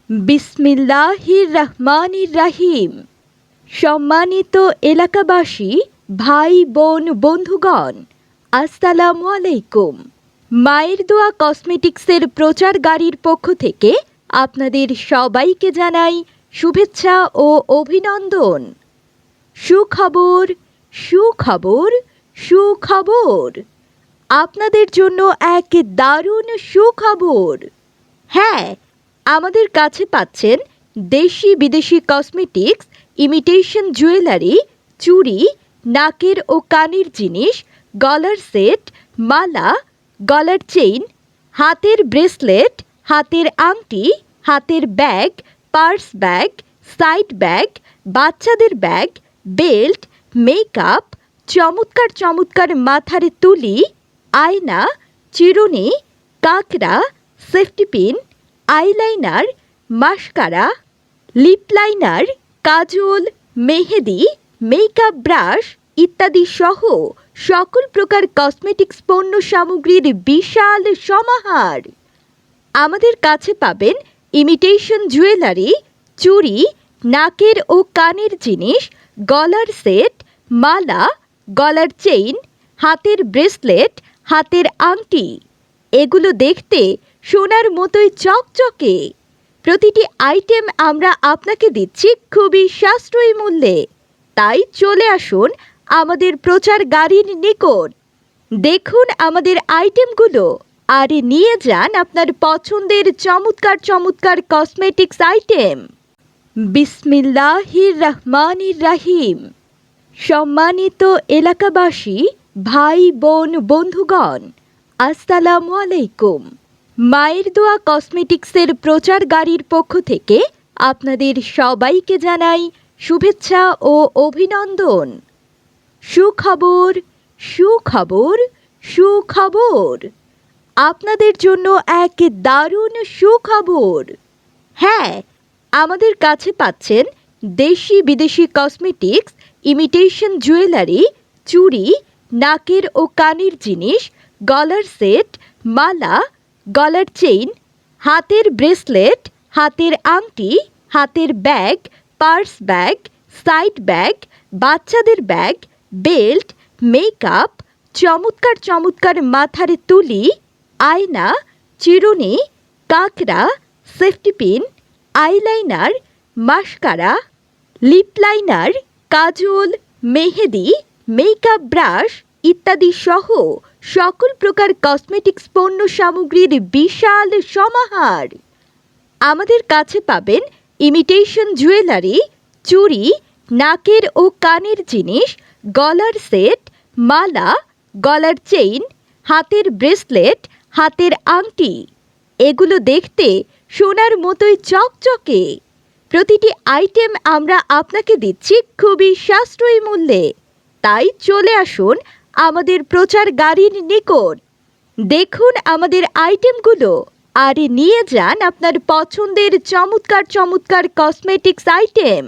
বিসমিল্লাহির রহমানির রহিম। সম্মানিত এলাকাবাসী, ভাই বোন, বন্ধুগণ, আসসালামু আলাইকুম। মায়ের দোয়া কসমেটিক্সের প্রচার গাড়ির পক্ষ থেকে আপনাদের সবাইকে জানাই শুভেচ্ছা ও অভিনন্দন। সুখবর, সুখবর, সুখবর! আপনাদের জন্য এক দারুণ সুখবর। হ্যাঁ, আমাদের কাছে পাচ্ছেন দেশি বিদেশি কসমেটিক্স, ইমিটেশন জুয়েলারি, চুড়ি, নাকের ও কানের জিনিস, গলার সেট, মালা, গলার চেইন, হাতের ব্রেসলেট, হাতের আংটি, হাতের bag, purse bag, side bag, বাচ্চাদের ব্যাগ, বেল্ট, মেকআপ, চমৎকার চমৎকার মাথার তুলি, আয়না, চিরুনি, কাঁকড়া, safety pin, eyeliner, mascara, lip liner, kajal, মেহেদি, মেকআপ ব্রাশ ইত্যাদি সহ সকল প্রকার কসমেটিক্স পণ্য সামগ্রীর বিশাল সমাহার। আমাদের কাছে পাবেন ইমিটেশন জুয়েলারি, চুড়ি, নাকের ও কানের জিনিস, গলার সেট, মালা, গলার চেইন, হাতের ব্রেসলেট, হাতের আংটি। এগুলো দেখতে সোনার মতোই চকচকে। প্রতিটি আইটেম আমরা আপনাকে দিচ্ছি খুবই সাশ্রয়ী মূল্যে। তাই চলে আসুন আমাদের প্রচার গাড়ির নিকট, দেখুন আমাদের আইটেমগুলো আর নিয়ে যান আপনার পছন্দের চমৎকার চমৎকার কসমেটিক্স আইটেম। বিসমিল্লাহির রহমানির রহিম। সম্মানিত এলাকাবাসী, ভাই বোন, বন্ধুগণ, আসসালামু আলাইকুম। মায়ের দোয়া কসমেটিক্সের প্রচার গাড়ির পক্ষ থেকে আপনাদের সবাইকে জানাই শুভেচ্ছা ও অভিনন্দন। সুখবর, সুখবর, সুখবর! আপনাদের জন্য এক দারুণ সুখবর। হ্যাঁ, আমাদের কাছে পাচ্ছেন দেশি বিদেশি কসমেটিক্স, ইমিটেশন জুয়েলারি, চুড়ি, নাকের ও কানের জিনিস, গলার সেট, মালা, গলার চেইন, হাতের ব্রেসলেট, হাতের আংটি, হাতের bag, purse bag, side bag, বাচ্চাদের ব্যাগ, বেল্ট, মেকআপ, চমৎকার চমৎকার মাথার তুলি, আয়না, চিরুনি, কাঁকড়া, safety pin, eyeliner, mascara, lip liner, kajal, মেহেদি, মেকআপ ব্রাশ ইত্যাদি সহ সকল প্রকার কসমেটিক্স পণ্য সামগ্রীর বিশাল সমাহার। আমাদের কাছে পাবেন ইমিটেশন জুয়েলারি, চুড়ি, নাকের ও কানের জিনিস, গলার সেট, মালা, গলার চেইন, হাতের ব্রেসলেট, হাতের আংটি। এগুলো দেখতে সোনার মতোই চকচকে। প্রতিটি আইটেম আমরা আপনাকে দিচ্ছি খুবই সাশ্রয়ী মূল্যে। তাই চলে আসুন আমাদের প্রচার গাড়ির নিকট, দেখুন আমাদের আইটেমগুলো আর নিয়ে যান আপনার পছন্দের চমৎকার চমৎকার কসমেটিক্স আইটেম।